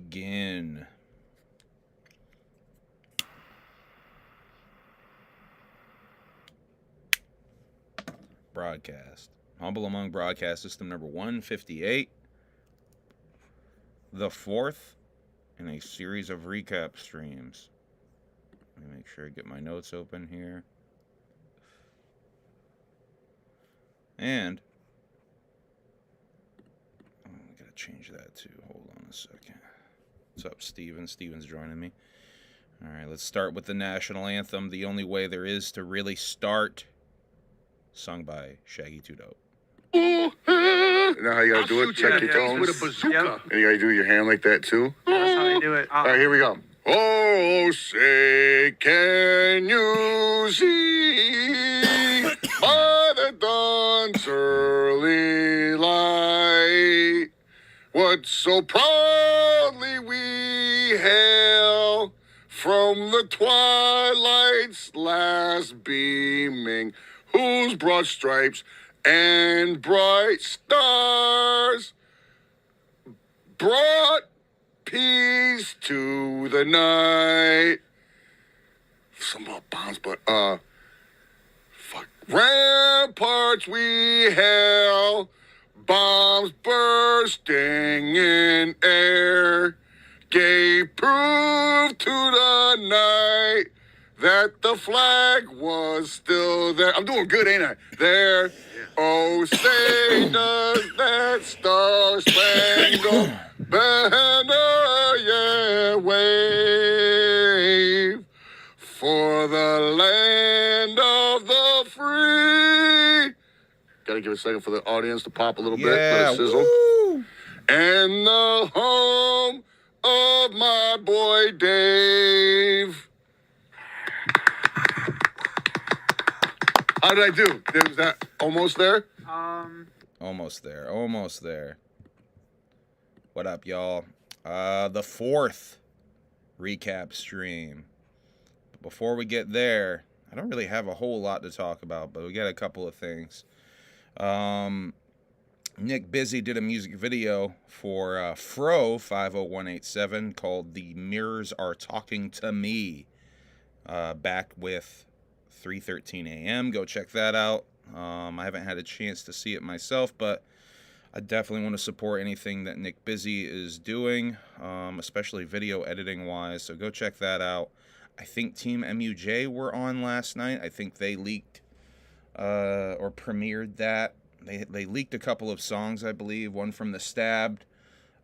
begin. Broadcast. Humble Among Broadcast System number 158. The fourth in a series of recap streams. Let me make sure I get my notes open here. And I gotta change that too. Hold on a second. What's up, Steven? Steven's joining me. All right, let's start with the national anthem. The only way there is to really start. Sung by Shaggy 2 Dope. You know how you gotta do it? Check your tones. With a bazooka. Yep. And you gotta do your hand like that too. That's how they do it. All right, here we go. Oh, say, can you see by the dawn's early light what so proudly we hail from the twilight's last beaming, whose broad stripes and bright stars brought peace to the night. Some about bombs, but fuck. Ramparts we hail, bombs bursting in air, gave proof to the night that the flag was still there. I'm doing good, ain't I? There. Oh, say does that star-spangled banner yet wave for the land of the free? Gotta give a second for the audience to pop a little bit. Let it sizzle. Woo! And the home of my boy Dave. How did I do? Was that almost there? Almost there. Almost there. What up, y'all? The fourth recap stream. But before we get there, I don't really have a whole lot to talk about, but we got a couple of things. Nick Busy did a music video for Fro 50187 called The Mirrors Are Talking to Me. Back with 3:13 a.m. Go check that out. I haven't had a chance to see it myself, but I definitely want to support anything that Nick Busy is doing, especially video editing wise. So go check that out. I think Team MUJ were on last night. I think they leaked or premiered that. They leaked a couple of songs, I believe. One from the Stabbed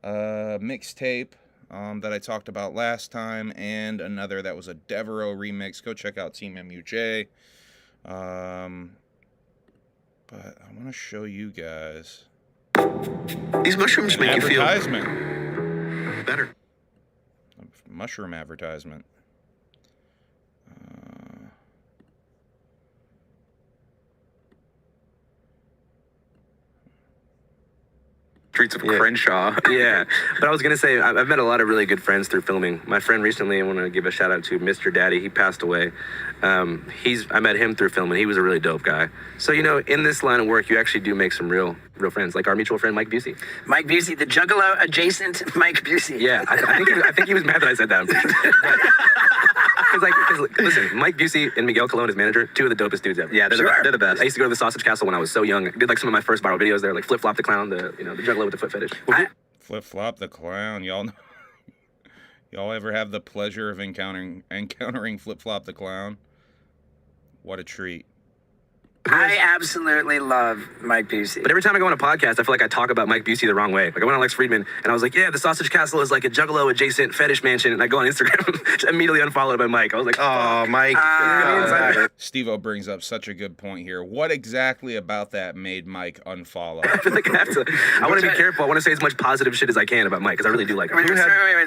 mixtape that I talked about last time, and another that was a Devereaux remix. Go check out Team MUJ. But I want to show you guys. These mushrooms make you feel better. Mushroom advertisement. Streets of Crenshaw. Yeah, but I was gonna say I've met a lot of really good friends through filming. My friend recently, I want to give a shout out to Mr. Daddy. He passed away. I met him through filming. He was a really dope guy. So in this line of work, you actually do make some real friends, like our mutual friend Mike Busey. Mike Busey, the Juggalo adjacent Mike Busey. Yeah, I think he was mad that I said that. Because listen, Mike Busey and Miguel Colon, his manager, two of the dopest dudes ever. Yeah, they're the best. I used to go to the Sausage Castle when I was so young. I did some of my first viral videos there, like Flip Flop the Clown, the Juggalo with the foot fetish. Flip Flop the Clown, y'all. Y'all ever have the pleasure of encountering Flip Flop the Clown? What a treat. I absolutely love Mike Busey. But every time I go on a podcast, I feel like I talk about Mike Busey the wrong way. Like I went on Lex Friedman, and I was like, yeah, the Sausage Castle is like a Juggalo adjacent fetish mansion. And I go on Instagram, just immediately unfollowed by Mike. I was like, oh, Mike. Steve-O brings up such a good point here. What exactly about that made Mike unfollow? I feel like I have to. I want to be careful. I want to say as much positive shit as I can about Mike, because I really do like him. Wait,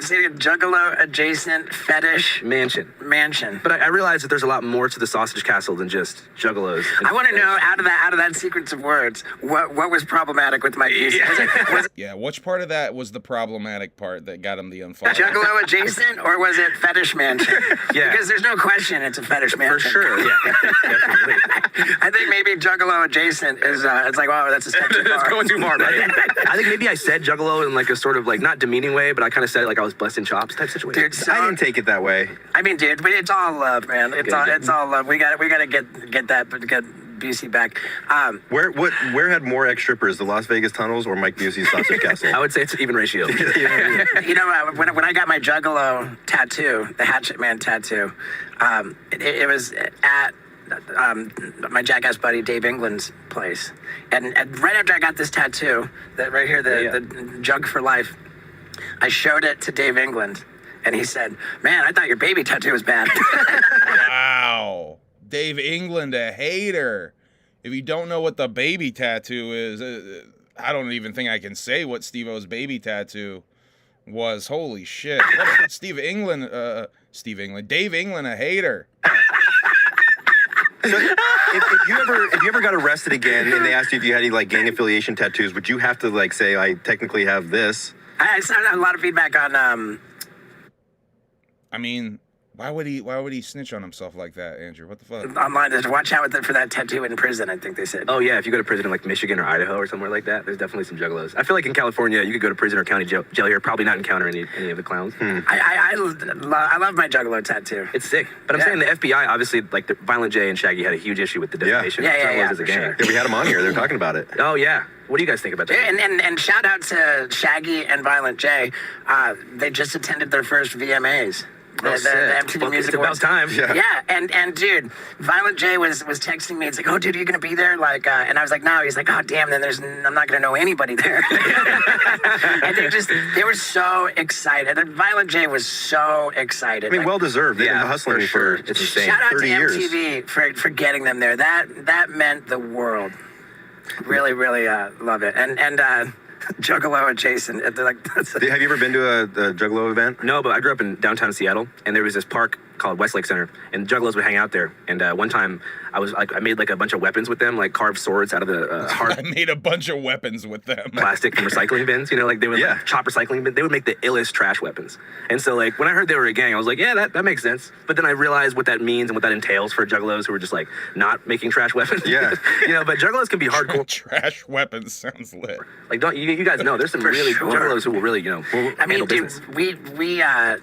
say Juggalo adjacent fetish mansion. Mansion. But I realize that there's a lot more to the Sausage Castle than just Juggalos. I want to know out of that sequence of words, what was problematic with Mike Busey? Yeah, which part of that was the problematic part that got him the unfollow? Juggalo adjacent, or was it fetish mansion? Yeah. Because there's no question it's a fetish mansion. For sure. Yeah. Definitely. I think maybe Juggalo adjacent is it's like, oh, that's a step too far. That's going too far, right? I think maybe I said Juggalo in like a sort of like not demeaning way, but I kind of said it like I was busting chops type situation. Dude, so, I didn't take it that way. I mean, dude, but it's all love, man. It's all love. We got to get Busey back. Where had more ex-strippers, the Las Vegas tunnels or Mike Busey's Sausage Castle? I would say it's an even ratio. You know, when I got my Juggalo tattoo, the Hatchet Man tattoo, it was at my jackass buddy Dave England's place, and right after I got this tattoo, that right here, the Jug for Life, I showed it to Dave England, and he said, "Man, I thought your baby tattoo was bad." Wow. Dave England, a hater. If you don't know what the baby tattoo is, I don't even think I can say what Steve-O's baby tattoo was. Holy shit. Dave England, a hater. So if you ever got arrested again and they asked you if you had any like gang affiliation tattoos, would you have to like say I technically have this? I saw a lot of feedback on. I mean, why would he snitch on himself like that, Andrew? What the fuck? Online, watch out for that tattoo in prison, I think they said. Oh, yeah, if you go to prison in, like, Michigan or Idaho or somewhere like that, there's definitely some juggalos. I feel like in California, you could go to prison or county jail here, probably not encounter any of the clowns. I love my Juggalo tattoo. It's sick. But I'm saying the FBI, obviously, like, the Violent J and Shaggy had a huge issue with the defamation. Yeah, as a for gang. sure. Yeah, we had them on here. They're talking about it. Oh, yeah. What do you guys think about that? And shout out to Shaggy and Violent J. They just attended their first VMAs. The MTV Music Awards. It's about time. Yeah, and dude, Violent J was texting me. It's like, oh, dude, are you gonna be there? Like, and I was like, no. He's like, oh, damn. Then I'm not gonna know anybody there. And they were so excited. And Violent J was so excited. I mean, well deserved. They've been hustling for It's insane. Shout out to 30 years. MTV for getting them there. That meant the world. Really, really love it. And Juggalo adjacent. Have you ever been to a Juggalo event? No, but I grew up in downtown Seattle, and there was this park called Westlake Center, and Juggalos would hang out there. And one time, I made like a bunch of weapons with them, like carved swords out of the hard. I made a bunch of weapons with them. Plastic from recycling bins, you know, like they would chop recycling bins. They would make the illest trash weapons. And so, like, when I heard they were a gang, I was like, yeah, that makes sense. But then I realized what that means and what that entails for Juggalos who were just like not making trash weapons. Yeah, you know, but Juggalos can be hardcore. Trash weapons sounds lit. Like, don't you guys know? There's some really Juggalos who will really, you know. I mean, dude, we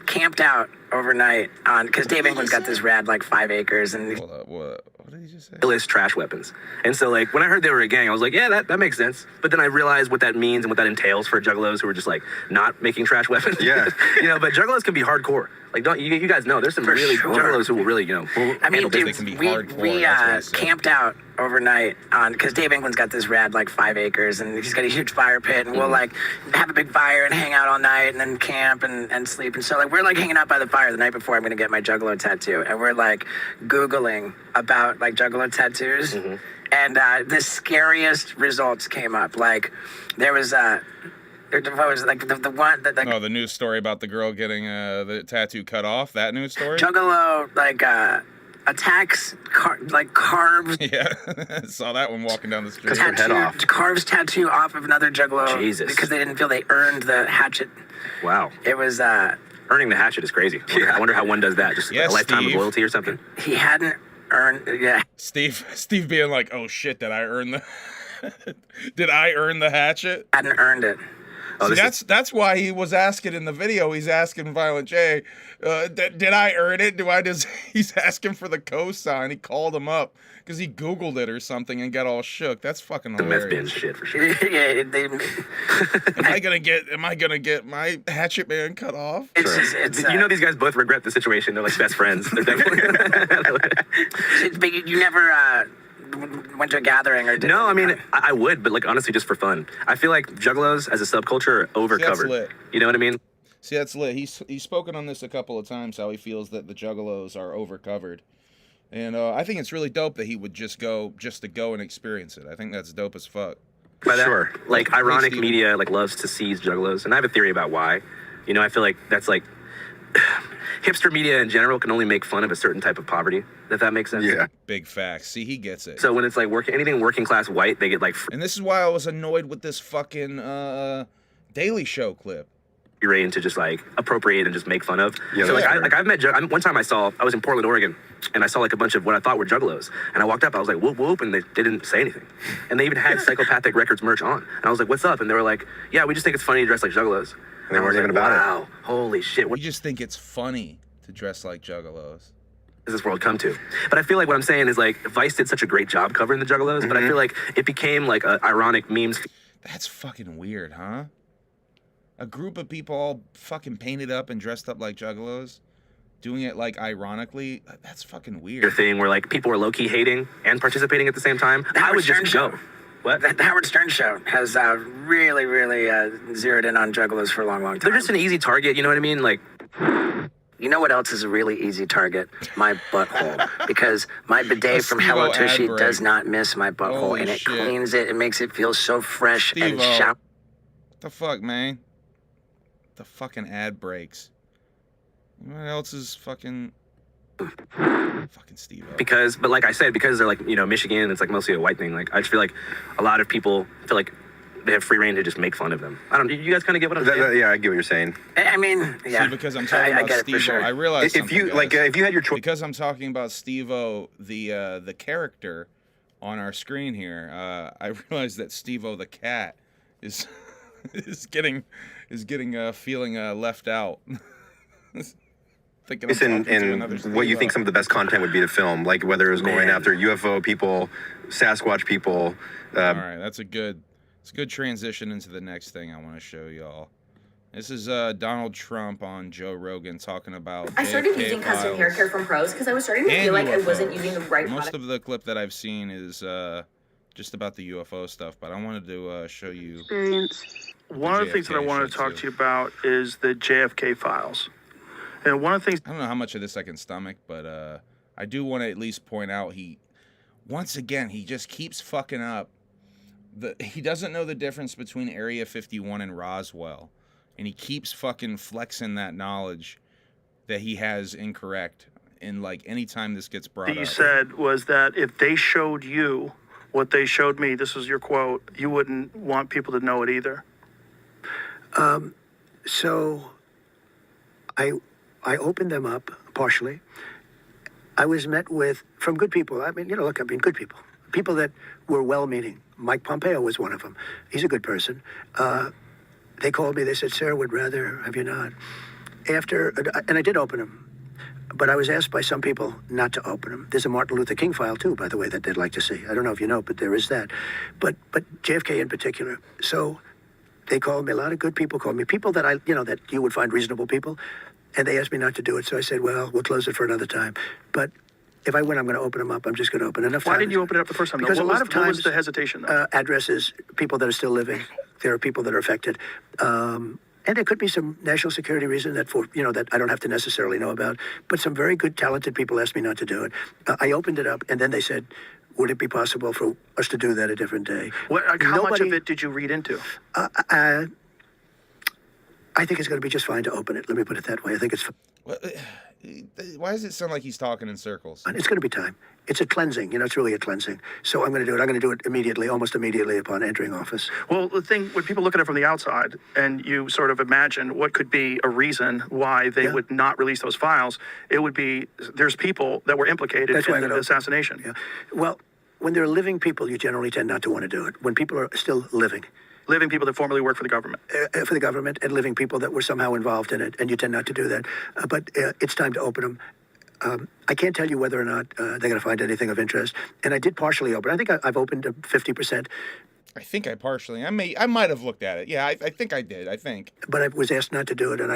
camped out overnight because Dave England's got this rad like 5 acres and. Hold up, what did he just say? Illest trash weapons. And so, like, when I heard they were a gang, I was like, yeah, that makes sense. But then I realized what that means and what that entails for Juggalos who were just like not making trash weapons. Yeah, you know, but Juggalos can be hardcore. Like, don't you guys know? There's some really Juggalos who will really, you know. I mean, dude, we camped out overnight because Dave England's got this rad like 5 acres and he's got a huge fire pit and we'll like have a big fire and hang out all night and then camp and sleep. And so like we're like hanging out by the fire the night before I'm gonna get my Juggalo tattoo and we're like Googling about like Juggalo tattoos and the scariest results came up. Like there was what was it, like the one that like the news story about the girl getting the tattoo cut off. That news story. Juggalo like attacks carves. Yeah, saw that one walking down the street. Head off. Carves tattoo off of another Juggalo. Jesus. Because they didn't feel they earned the hatchet. Wow. It was earning the hatchet is crazy. I wonder how one does that. Just a lifetime of loyalty or something. He hadn't earned. Yeah. Steve being like, oh shit, did I earn the hatchet? Hadn't earned it. Oh, see, that's why he was asking in the video. He's asking Violent J, did I earn it? He's asking for the cosign. He called him up because he Googled it or something and got all shook. That's fucking hilarious. The meth bin shit for sure. Yeah, am I gonna get my hatchet man cut off? You know these guys both regret the situation. They're like best friends. They're definitely. But you never went to a gathering or did No, I mean, I would, but like honestly, just for fun. I feel like Juggalos as a subculture are overcovered. See, that's lit. You know what I mean? See, that's lit. He's spoken on this a couple of times, how he feels that the Juggalos are overcovered. And I think it's really dope that he would just to go and experience it. I think that's dope as fuck. By that, like ironic media like loves to seize Juggalos, and I have a theory about why. You know, I feel like that's like hipster media in general can only make fun of a certain type of poverty, if that makes sense. Yeah. Big facts. See, he gets it. So when it's like anything working class white, they get like and this is why I was annoyed with this fucking Daily Show clip. free reign to just like appropriate and just make fun of. Yeah, so like sure. I've met one time I was in Portland, Oregon, and I saw like a bunch of what I thought were Juggalos, and I walked up, I was like whoop whoop, and they didn't say anything, and they even had Psychopathic Records merch on, and I was like, what's up? And they were like, yeah, we just think it's funny to dress like Juggalos. And they weren't even about it. Wow, holy shit! We just think it's funny to dress like Juggalos. Does this world come to? But I feel like what I'm saying is like Vice did such a great job covering the Juggalos, but I feel like it became like ironic memes. That's fucking weird, huh? A group of people all fucking painted up and dressed up like Juggalos, doing it like ironically. That's fucking weird. Thing where like people were low key hating and participating at the same time. I would just go. What? The Howard Stern show has really zeroed in on Juggalos for a long time. They're just an easy target, you know what I mean? Like, you know what else is a really easy target? My butthole. Because my bidet from Steve-O Hello ad Tushy break. does not miss my butthole. Holy and it shit. cleans it. It makes it feel so fresh and Steve-O. shower. What the fuck, man? The fucking ad breaks. What else is fucking Steve-O? but like I said, because they're like, you know, Michigan, it's like mostly a white thing. Like, I just feel like a lot of people feel like they have free reign to just make fun of them. I don't, you guys kind of get what I'm saying? Yeah, I get what you're saying. I mean, yeah. See, because I'm talking I about get it for Steve-O, sure. I realize If you like, if you had your choice, because I'm talking about Steve-O, the character on our screen here, I realize that Steve-O the cat is getting feeling left out. Thinking I'm talking to another and what you Steve-O. think some of the best content would be to film, like whether it was going after UFO people, Sasquatch people. All right, it's a good transition into the next thing I want to show y'all. This is Donald Trump on Joe Rogan talking about I started JFK using custom files hair care from Pros because I was starting to and feel like I UFOs. wasn't using the right Most product. of the clip that I've seen is just about the UFO stuff, but I wanted to show you. One of the things that I JFK want to shit, talk too. to you about is the JFK files. And one of the things I don't know how much of this I can stomach, but I do want to at least point out once again, he just keeps fucking up. He doesn't know the difference between Area 51 and Roswell, and he keeps fucking flexing that knowledge that he has incorrect. And like anytime this gets brought that you up, said was that if they showed you what they showed me, this was your quote, you wouldn't want people to know it either. So I opened them up partially. I was met from good people. I mean, good people. People that were well-meaning. Mike Pompeo was one of them. He's a good person. They called me. They said, "Sir, would rather have you not." And I did open them. But I was asked by some people not to open them. There's a Martin Luther King file, too, by the way, that they'd like to see. I don't know if you know, but there is that. But JFK in particular. So they called me. A lot of good people called me. People that that you would find reasonable people. And they asked me not to do it. So I said, well, we'll close it for another time. But if I win, I'm going to open them up. I'm just going to open enough. Why didn't you open it up the first time? Because What a lot was- of times, what was the hesitation, though? Addresses, people that are still living. There are people that are affected. And there could be some national security reason that that I don't have to necessarily know about. But some very good, talented people asked me not to do it. I opened it up, and then they said, would it be possible for us to do that a different day? How much of it did you read into? I think it's going to be just fine to open it. Let me put it that way. I think it's why does it sound like he's talking in circles? It's going to be time. It's a cleansing. It's really a cleansing. So I'm going to do it. I'm going to do it immediately, almost immediately upon entering office. Well, the thing, when people look at it from the outside and you sort of imagine what could be a reason why they would not release those files, it would be there's people that were implicated That's why in the assassination. Yeah. Well, when they're living people, you generally tend not to want to do it. When people are still living. Living people that formerly worked for the government. For the government, and living people that were somehow involved in it, and you tend not to do that. But it's time to open them. I can't tell you whether or not they're going to find anything of interest. And I did partially open. I think I've opened 50%. I think I partially. I might have looked at it. Yeah, I think I did. I think. But I was asked not to do it, and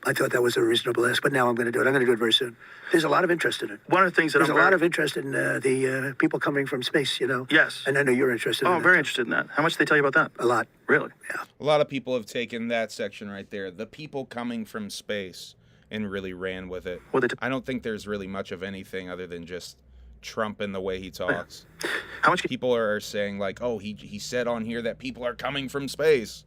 I thought that was a reasonable ask. But now I'm going to do it. I'm going to do it very soon. There's a lot of interest in it. One of the things that There's a lot of interest in the people coming from space. Yes. And I know you're interested. Oh, in I'm very interested in that. How much did they tell you about that? A lot. Really? Yeah. A lot of people have taken that section right there, the people coming from space, and really ran with it. Well, I don't think there's really much of anything other than just Trump and the way he talks. How much? People are saying like, oh, he said on here that people are coming from space.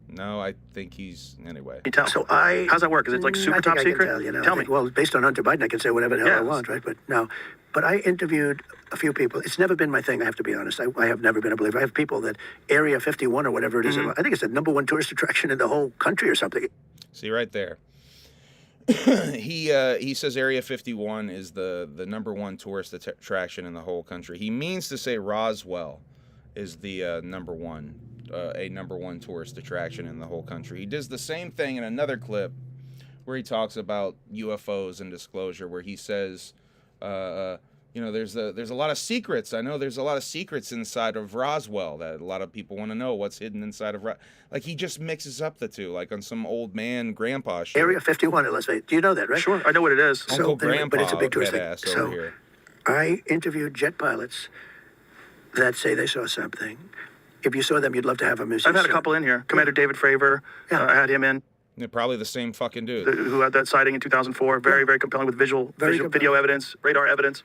No, I think he's anyway. You tell. So how's that work? Is it like super I think top I secret? Can tell, you know, Tell me. Well, based on Hunter Biden, I can say whatever the hell I Yes. want, right? But no. But I interviewed a few people. It's never been my thing, I have to be honest. I have never been a believer. I have people that Area 51 or whatever it is, I think it's the #1 tourist attraction in the whole country or something. See right there. He says Area 51 is the #1 tourist attraction in the whole country. He means to say Roswell is the #1 tourist attraction in the whole country. He does the same thing in another clip where he talks about UFOs and disclosure, where he says, you know, there's a lot of secrets. I know there's a lot of secrets inside of Roswell that a lot of people want to know what's hidden inside of like he just mixes up the two, like on some old man grandpa shit. Area 51 in Las Vegas. Do you know that, right? Sure, I know what it is. Uncle Grandpa, but it's a big tourist thing. badass So over here. I interviewed jet pilots that say they saw something. If you saw them, you'd love to have them as I've had a couple in here. Commander David Fravor, Yeah. I had him in, They're probably the same fucking dude. who had that sighting in 2004. Very, very compelling with visual compelling. video evidence, radar evidence.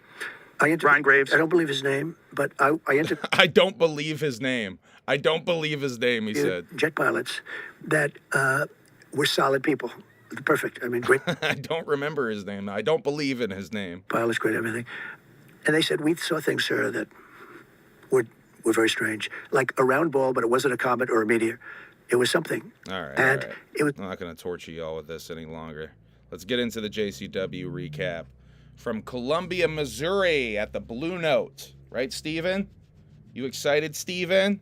Ryan Graves. I don't believe his name, but I interviewed I don't believe his name. I don't believe his name, he said. jet pilots that were solid people. Perfect. I mean, great I don't remember his name. I don't believe in his name. pilots, great everything. And they said, we saw things, sir, that were very strange. Like a round ball, but it wasn't a comet or a meteor. It was something. All right. And all right. it was I'm not going to torture y'all with this any longer. Let's get into the JCW recap. From Columbia, Missouri at the Blue Note. Right, Steven? You excited, Steven?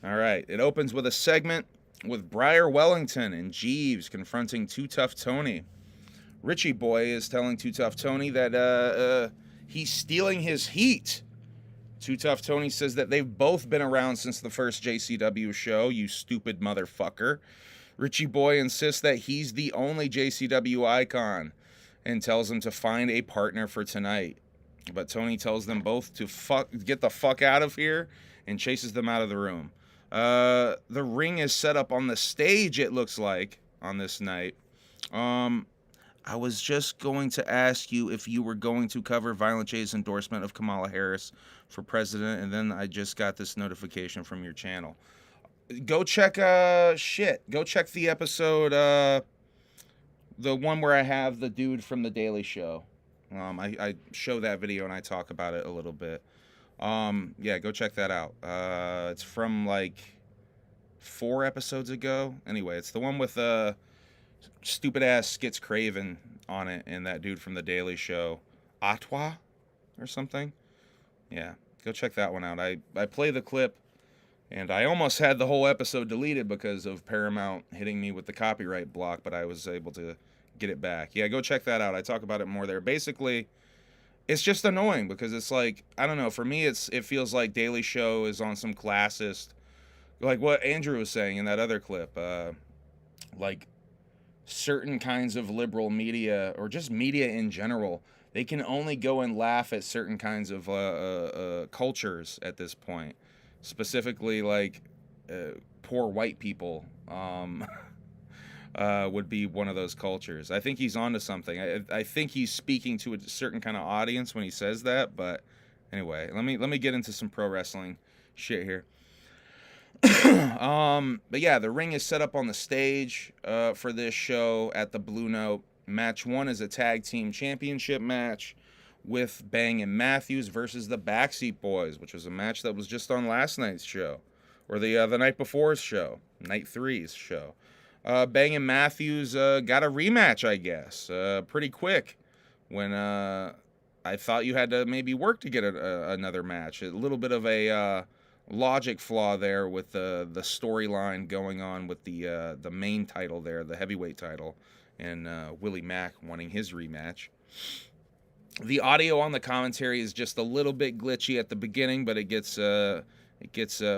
All right. It opens with a segment with Briar Wellington and Jeeves confronting Too Tough Tony. Richie Boy is telling Too Tough Tony that he's stealing his heat. Too Tough Tony says that they've both been around since the first JCW show, you stupid motherfucker. Richie Boy insists that he's the only JCW icon and tells him to find a partner for tonight. But Tony tells them both to get the fuck out of here and chases them out of the room. The ring is set up on the stage, it looks like, on this night. I was just going to ask you if you were going to cover Violent J's endorsement of Kamala Harris for president, and then I just got this notification from your channel. Go check, Go check the episode, the one where I have the dude from The Daily Show. I show that video and I talk about it a little bit. Yeah, go check that out. It's from like 4 episodes ago. Anyway, it's the one with stupid ass Skits Craven on it and that dude from The Daily Show, Atwa or something. Yeah, go check that one out. I play the clip and I almost had the whole episode deleted because of Paramount hitting me with the copyright block, but I was able to get it back. Yeah, go check that out. I talk about it more there. Basically, it's just annoying because it's like, I don't know, for me it feels like Daily Show is on some classist, like what Andrew was saying in that other clip, like certain kinds of liberal media or just media in general, they can only go and laugh at certain kinds of cultures at this point, specifically like poor white people would be one of those cultures. I think he's onto something. I think he's speaking to a certain kind of audience when he says that, but anyway, let me get into some pro wrestling shit here. But yeah, the ring is set up on the stage for this show at the Blue Note. Match 1 is a tag team championship match with Bang and Matthews versus the Backseat Boys, which was a match that was just on last night's show, or the night before's show, night 3's show. Bang and Matthews got a rematch, I guess, pretty quick when I thought you had to maybe work to get another match. A little bit of a logic flaw there with the storyline going on with the main title there, the heavyweight title, and Willie Mack wanting his rematch. The audio on the commentary is just a little bit glitchy at the beginning, but it gets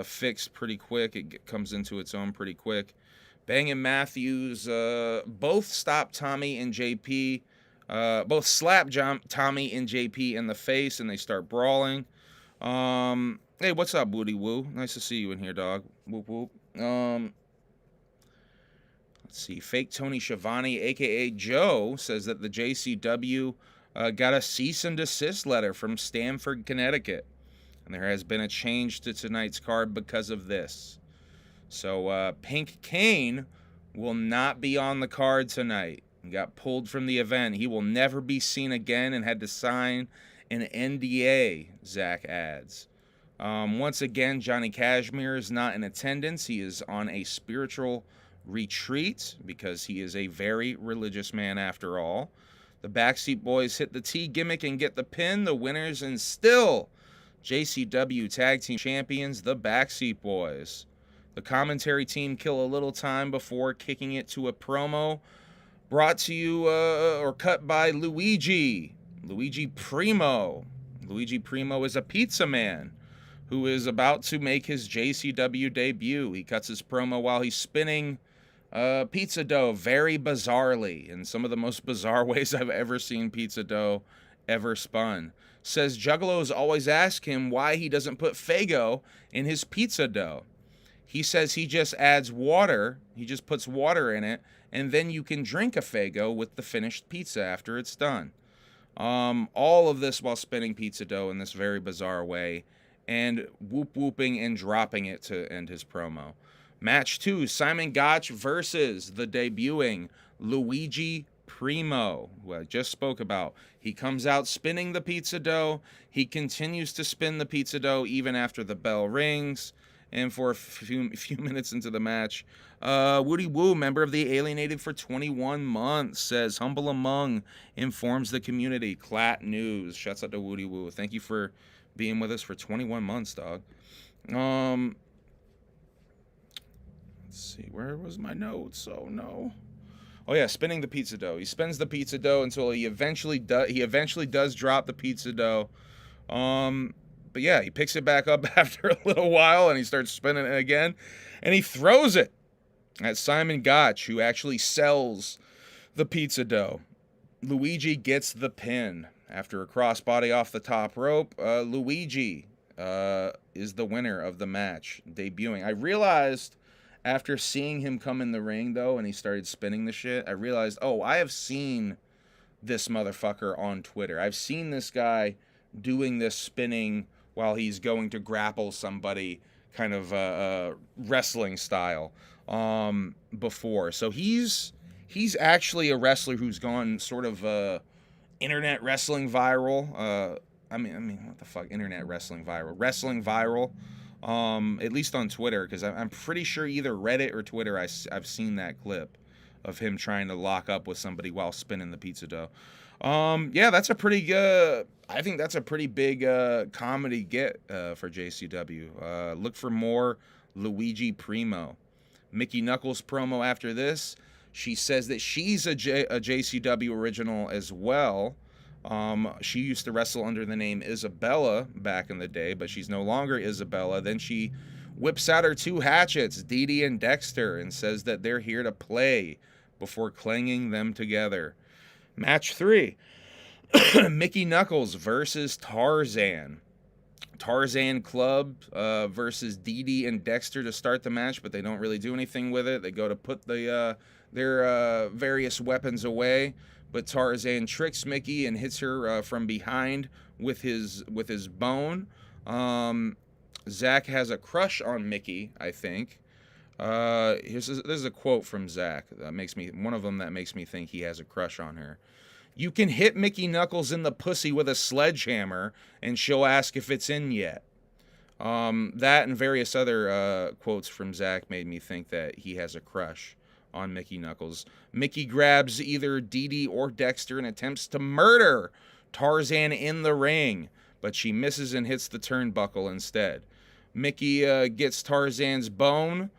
fixed pretty quick. It comes into its own pretty quick. Bang and Matthews both stop Tommy and JP, both slap Tommy and JP in the face, and they start brawling. Hey, what's up, Woody Woo? Nice to see you in here, dog. Whoop whoop. Let's see. Fake Tony Schiavone, a.k.a. Joe, says that the JCW got a cease and desist letter from Stamford, Connecticut. And there has been a change to tonight's card because of this. So Pink Kane will not be on the card tonight. He got pulled from the event. He will never be seen again and had to sign an NDA, Zach adds. Once again, Johnny Cashmere is not in attendance. He is on a spiritual retreat because he is a very religious man after all. The Backseat Boys hit the T gimmick and get the pin. The winners and still JCW Tag Team Champions, the Backseat Boys. The commentary team kill a little time before kicking it to a promo brought to you or cut by Luigi Primo. Luigi Primo is a pizza man who is about to make his JCW debut. He cuts his promo while he's spinning pizza dough very bizarrely, in some of the most bizarre ways I've ever seen pizza dough ever spun. Says Juggalos always ask him why he doesn't put Faygo in his pizza dough. He says he just adds water, he just puts water in it, and then you can drink a Faygo with the finished pizza after it's done. All of this while spinning pizza dough in this very bizarre way, and whooping and dropping it to end his promo. Match 2, Simon Gotch versus the debuting Luigi Primo, who I just spoke about. He comes out spinning the pizza dough. He continues to spin the pizza dough even after the bell rings. And for a few minutes into the match, Woody Woo, member of the Alienated for 21 months, says, Humble Among informs the community. Clat News. Shouts out to Woody Woo. Thank you for being with us for 21 months, dog. Let's see. Where was my notes? Oh, no. Oh, yeah, spinning the pizza dough. He spins the pizza dough until he eventually does drop the pizza dough. But yeah, he picks it back up after a little while, and he starts spinning it again. And he throws it at Simon Gotch, who actually sells the pizza dough. Luigi gets the pin. After a crossbody off the top rope, Luigi is the winner of the match, debuting. I realized after seeing him come in the ring, though, and he started spinning the shit, I realized, oh, I have seen this motherfucker on Twitter. I've seen this guy doing this spinning while he's going to grapple somebody, kind of wrestling style, before. So he's actually a wrestler who's gone sort of internet wrestling viral. I mean, what the fuck? Internet wrestling viral. Wrestling viral. At least on Twitter, because I'm pretty sure either Reddit or Twitter I've seen that clip of him trying to lock up with somebody while spinning the pizza dough. Yeah, that's a pretty good. I think that's a pretty big comedy get for JCW. Look for more Luigi Primo. Mickey Knuckles promo after this. She says that she's a JCW original as well. She used to wrestle under the name Isabella back in the day, but she's no longer Isabella. Then she whips out her two hatchets, Dee Dee and Dexter, and says that they're here to play before clanging them together. Match 3, Mickey Knuckles versus Tarzan. Tarzan Club versus Dee Dee and Dexter to start the match, but they don't really do anything with it. They go to put their various weapons away, but Tarzan tricks Mickey and hits her from behind with his bone. Zach has a crush on Mickey, I think. This is a quote from Zach that makes me think he has a crush on her. You can hit Mickey Knuckles in the pussy with a sledgehammer, and she'll ask if it's in yet. That and various other quotes from Zach made me think that he has a crush on Mickey Knuckles. Mickey grabs either Dee Dee or Dexter and attempts to murder Tarzan in the ring, but she misses and hits the turnbuckle instead. Mickey gets Tarzan's bone,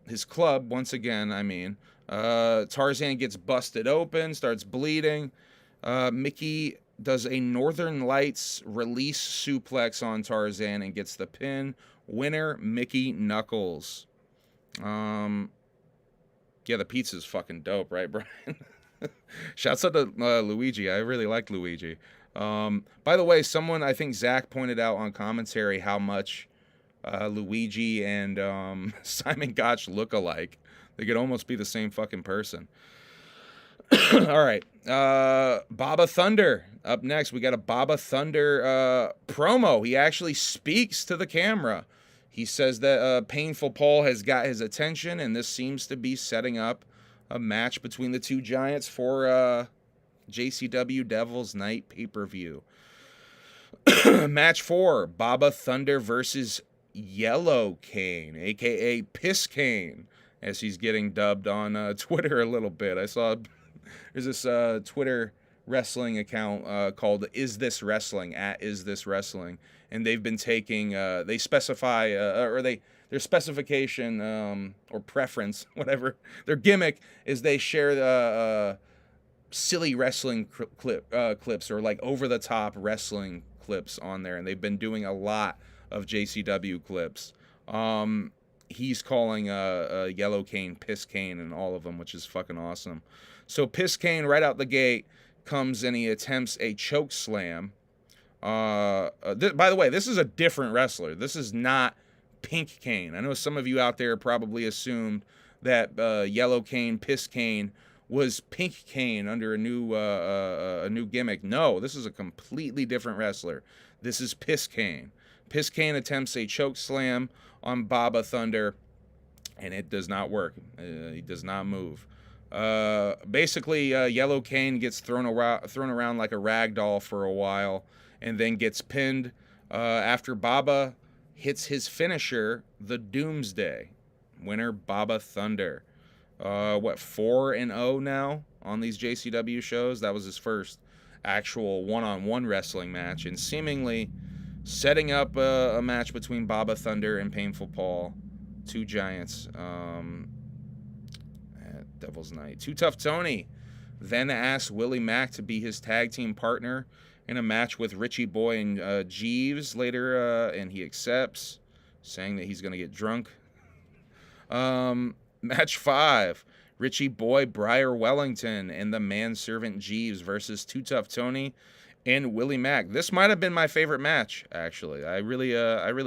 his club, once again, I mean. Tarzan gets busted open, starts bleeding. Mickey does a Northern Lights release suplex on Tarzan and gets the pin. Winner, Mickey Knuckles. Yeah, the pizza's fucking dope, right, Brian? Shouts out to Luigi. I really like Luigi. By the way, someone, I think Zach pointed out on commentary how much Luigi and Simon Gotch look alike. They could almost be the same fucking person. All right. Baba Thunder. Up next, we got a Baba Thunder promo. He actually speaks to the camera. He says that Painful Paul has got his attention, and this seems to be setting up a match between the two giants for JCW Devil's Night pay-per-view. Match 4, Baba Thunder versus Yellow Cane, a.k.a. Piss Cane, as he's getting dubbed on Twitter a little bit. I saw there's this Twitter wrestling account called Is This Wrestling, at Is This Wrestling, and they've been taking, they specify, their specification or preference, whatever, their gimmick is they share silly wrestling clips or like over-the-top wrestling clips on there, and they've been doing a lot of JCW clips. He's calling Yellow Cane Piss Cane in all of them, which is fucking awesome. So Piss Cane right out the gate comes and he attempts a choke slam. By the way, this is a different wrestler. This is not Pink Cane. I know some of you out there probably assumed that Yellow Cane Piss Cane was Pink Cane under a new gimmick. No, this is a completely different wrestler. This is Piss Cane. Piss Cane attempts a choke slam on Baba Thunder, and it does not work. He does not move. Basically, Yellow Cane gets thrown around like a rag doll for a while, and then gets pinned after Baba hits his finisher, the Doomsday. Winner, Baba Thunder. 4-0 now on these JCW shows? That was his first actual one-on-one wrestling match, and seemingly setting up a match between Baba Thunder and Painful Paul, two giants at Devil's Night. Too Tough Tony then asked Willie Mack to be his tag team partner in a match with Richie Boy and Jeeves later, and he accepts, saying that he's going to get drunk. Match 5, Richie Boy, Briar Wellington, and the manservant Jeeves versus Too Tough Tony and Willie Mack. This might have been my favorite match, actually. I really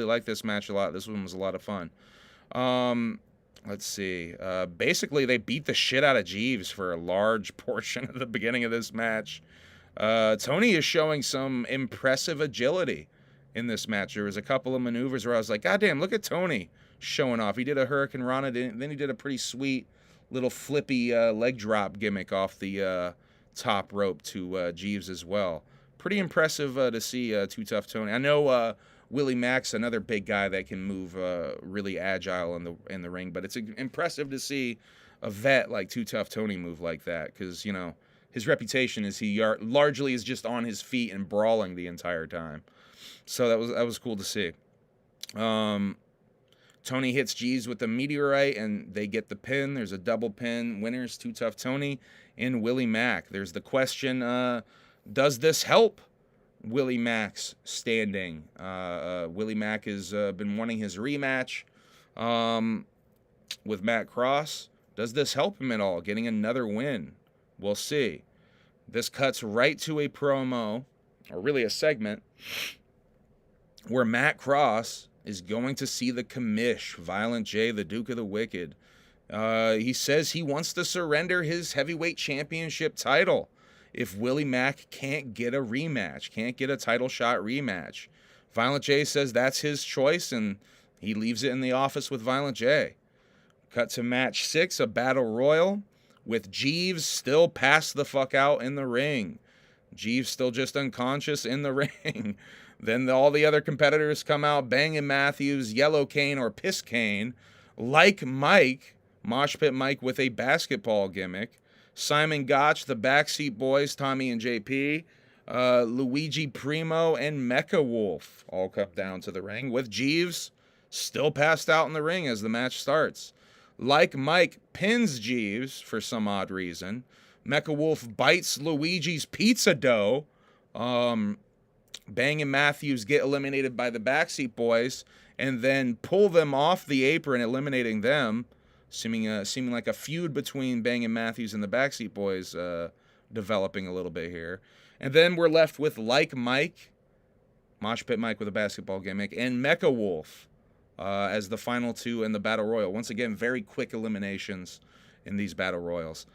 like this match a lot. This one was a lot of fun. Let's see. Basically, they beat the shit out of Jeeves for a large portion of the beginning of this match. Tony is showing some impressive agility in this match. There was a couple of maneuvers where I was like, God damn, look at Tony showing off. He did a Hurricane Rana, then he did a pretty sweet little flippy leg drop gimmick off the top rope to Jeeves as well. Pretty impressive to see Too Tough Tony. I know Willie Mack's another big guy that can move really agile in the ring, but it's impressive to see a vet like Too Tough Tony move like that, because, you know, his reputation is he largely is just on his feet and brawling the entire time. So that was cool to see. Tony hits Jeeves with the meteorite, and they get the pin. There's a double pin. Winners, Too Tough Tony and Willie Mack. There's the question, does this help Willie Mack's standing? Willie Mack has been wanting his rematch with Matt Cross. Does this help him at all, getting another win? We'll see. This cuts right to a promo, or really a segment, where Matt Cross is going to see the commish, Violent J, the Duke of the Wicked. He says he wants to surrender his heavyweight championship title if Willie Mack can't get a rematch, can't get a title shot rematch. Violent J says that's his choice, and he leaves it in the office with Violent J. Cut to match 6, a battle royal, with Jeeves still passed the fuck out in the ring. Jeeves still just unconscious in the ring. Then all the other competitors come out, Bangin' Matthews, Yellow Cane or Piss Cane, Like Mike, Mosh Pit Mike with a basketball gimmick, Simon Gotch, the Backseat Boys, Tommy and JP, Luigi Primo, and Mecha Wolf all come down to the ring, with Jeeves still passed out in the ring as the match starts. Like Mike pins Jeeves for some odd reason. Mecha Wolf bites Luigi's pizza dough. Bang and Matthews get eliminated by the Backseat Boys and then pull them off the apron, eliminating them, seeming like a feud between Bang and Matthews and the Backseat Boys developing a little bit here. And then we're left with Like Mike, Mosh Pit Mike with a basketball gimmick, and Mecha Wolf as the final two in the Battle Royal. Once again, very quick eliminations in these Battle Royals.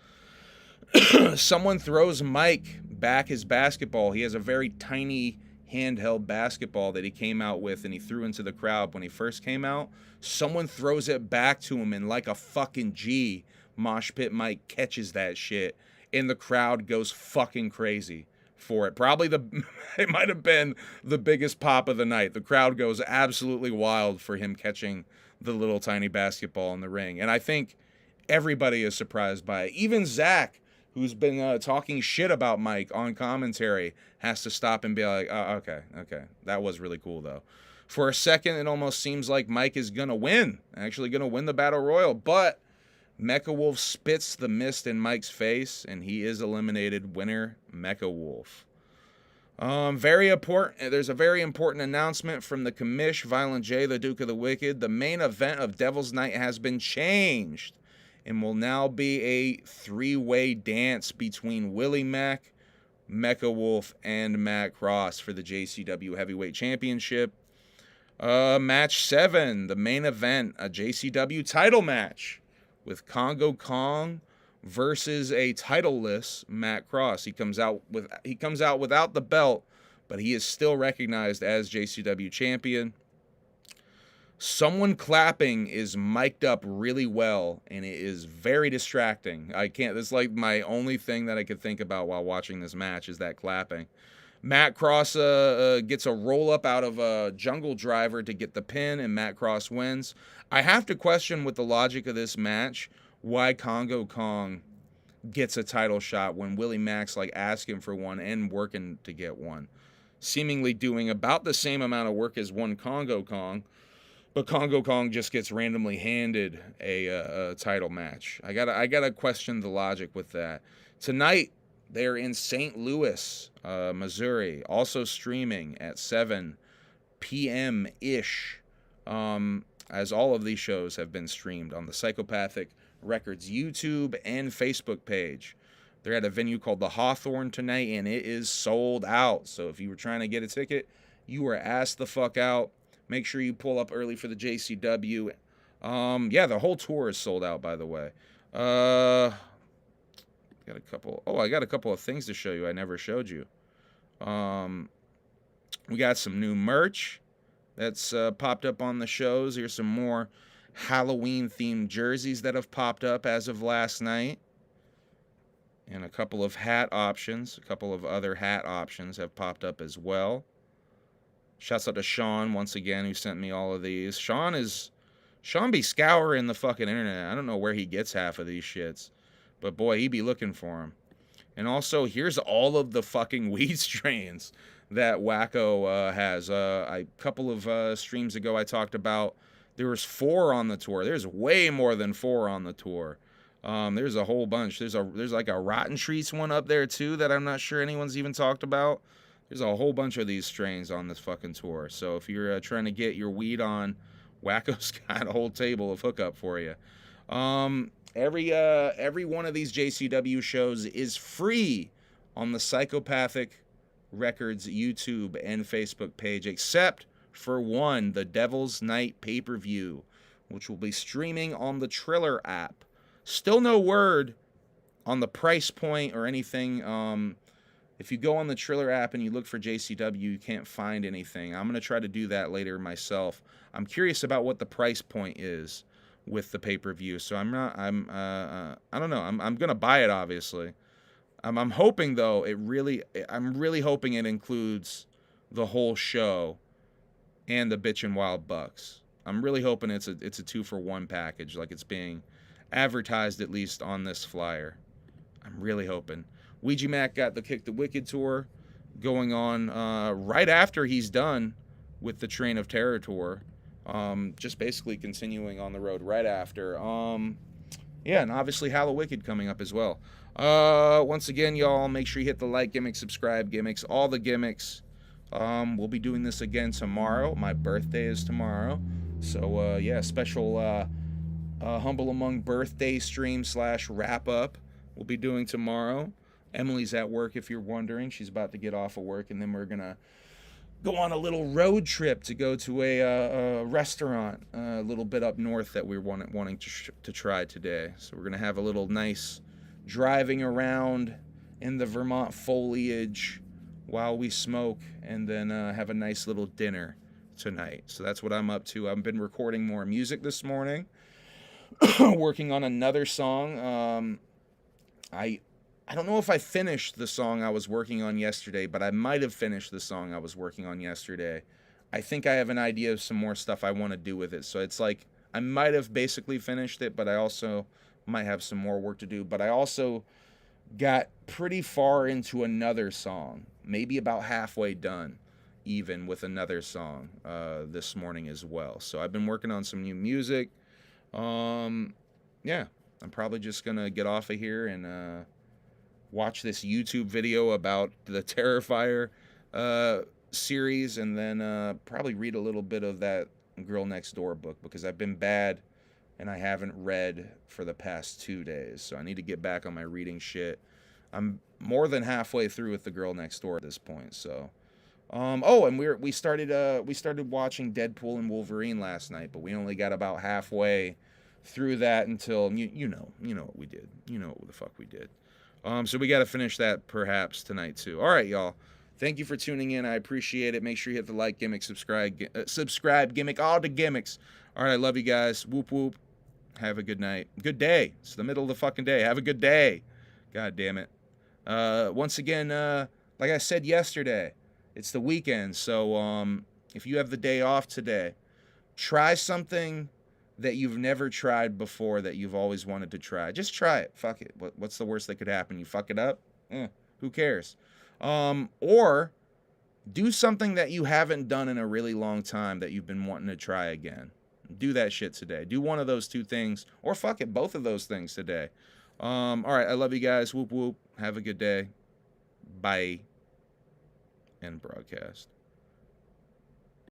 Someone throws Mike back his basketball. He has a very tiny handheld basketball that he came out with and he threw into the crowd when he first came out. Someone throws it back to him, and like a fucking G, Mosh Pit Mike catches that shit, and the crowd goes fucking crazy for it. Probably it might have been the biggest pop of the night. The crowd goes absolutely wild for him catching the little tiny basketball in the ring. And I think everybody is surprised by it. Even Zach, who's been talking shit about Mike on commentary, has to stop and be like, oh, okay. That was really cool, though. For a second, it almost seems like Mike is going to win, actually going to win the Battle Royal. But Mecha Wolf spits the mist in Mike's face, and he is eliminated. Winner, Mecha Wolf. Very important. There's a very important announcement from the commish, Violent J, the Duke of the Wicked. The main event of Devil's Night has been changed and will now be a three-way dance between Willie Mack, Mecha Wolf, and Matt Cross for the JCW Heavyweight Championship. Match 7, the main event, a JCW title match with Congo Kong versus a titleless Matt Cross. He comes out without the belt, but he is still recognized as JCW champion. Someone clapping is mic'd up really well, and it is very distracting. That's like my only thing that I could think about while watching this match is that clapping. Matt Cross gets a roll-up out of a jungle driver to get the pin, and Matt Cross wins. I have to question with the logic of this match why Congo Kong gets a title shot when Willie Mack's like asking for one and working to get one. Seemingly doing about the same amount of work as one Congo Kong, but Congo Kong just gets randomly handed a title match. I gotta question the logic with that. Tonight, they're in St. Louis, Missouri, also streaming at 7 p.m.-ish, as all of these shows have been streamed on the Psychopathic Records YouTube and Facebook page. They're at a venue called the Hawthorne tonight, and it is sold out. So if you were trying to get a ticket, you were asked the fuck out. Make sure you pull up early for the JCW. Yeah, the whole tour is sold out, by the way. I got a couple of things to show you I never showed you. We got some new merch that's popped up on the shows. Here's some more Halloween-themed jerseys that have popped up as of last night. And a couple of hat options. A couple of other hat options have popped up as well. Shouts out to Sean once again, who sent me all of these. Sean be scouring the fucking internet. I don't know where he gets half of these shits. But boy, he be looking for them. And also, here's all of the fucking weed strains that Wacko has. A couple of streams ago, I talked about there was 4 on the tour. There's way more than 4 on the tour. There's a whole bunch. There's like a Rotten Treats one up there too that I'm not sure anyone's even talked about. There's a whole bunch of these strains on this fucking tour. So if you're trying to get your weed on, Wacko's got a whole table of hookup for you. Every one of these JCW shows is free on the Psychopathic Records YouTube and Facebook page, except for one, the Devil's Night pay-per-view, which will be streaming on the Triller app. Still no word on the price point or anything. If you go on the Triller app and you look for JCW, you can't find anything. I'm going to try to do that later myself. I'm curious about what the price point is with the pay-per-view. So I don't know. I'm going to buy it, obviously. I'm hoping, though, I'm really hoping it includes the whole show and the Bitchin' Wild Bucks. I'm really hoping it's a 2-for-1 package, like it's being advertised at least on this flyer. I'm really hoping. Ouija Mac got the Kick the Wicked tour going on right after he's done with the Train of Terror tour. Just basically continuing on the road right after. Yeah, and obviously Hallowicked coming up as well. Once again, y'all, make sure you hit the like, gimmicks, subscribe, gimmicks, all the gimmicks. We'll be doing this again tomorrow. My birthday is tomorrow. So, yeah, special Humble Among Birthday stream / wrap up we'll be doing tomorrow. Emily's at work, if you're wondering. She's about to get off of work, and then we're going to go on a little road trip to go to a restaurant a little bit up north that we're wanting to try today. So we're going to have a little nice driving around in the Vermont foliage while we smoke, and then have a nice little dinner tonight. So that's what I'm up to. I've been recording more music this morning, working on another song. I don't know if I finished the song I was working on yesterday, but I might have finished the song I was working on yesterday. I think I have an idea of some more stuff I want to do with it. So it's like I might have basically finished it, but I also might have some more work to do. But I also got pretty far into another song, maybe about halfway done even with another song this morning as well. So I've been working on some new music. Yeah, I'm probably just going to get off of here and watch this YouTube video about the Terrifier series, and then probably read a little bit of that Girl Next Door book, because I've been bad and I haven't read for the past 2 days. So I need to get back on my reading shit. I'm more than halfway through with the Girl Next Door at this point. So, oh, and we started watching Deadpool and Wolverine last night, but we only got about halfway through that until you know what we did. You know what the fuck we did. So we got to finish that perhaps tonight too. All right, y'all. Thank you for tuning in. I appreciate it. Make sure you hit the like, gimmick, subscribe, gimmick, all the gimmicks. All right, I love you guys. Whoop, whoop. Have a good night. Good day. It's the middle of the fucking day. Have a good day. God damn it. Once again, like I said yesterday, it's the weekend. So if you have the day off today, try something that you've never tried before that you've always wanted to try. Just try it. Fuck it. What's the worst that could happen? You fuck it up? Who cares? Or do something that you haven't done in a really long time that you've been wanting to try again. Do that shit today. Do one of those two things, or fuck it, both of those things today. All right, I love you guys. Whoop, whoop. Have a good day. Bye. End broadcast.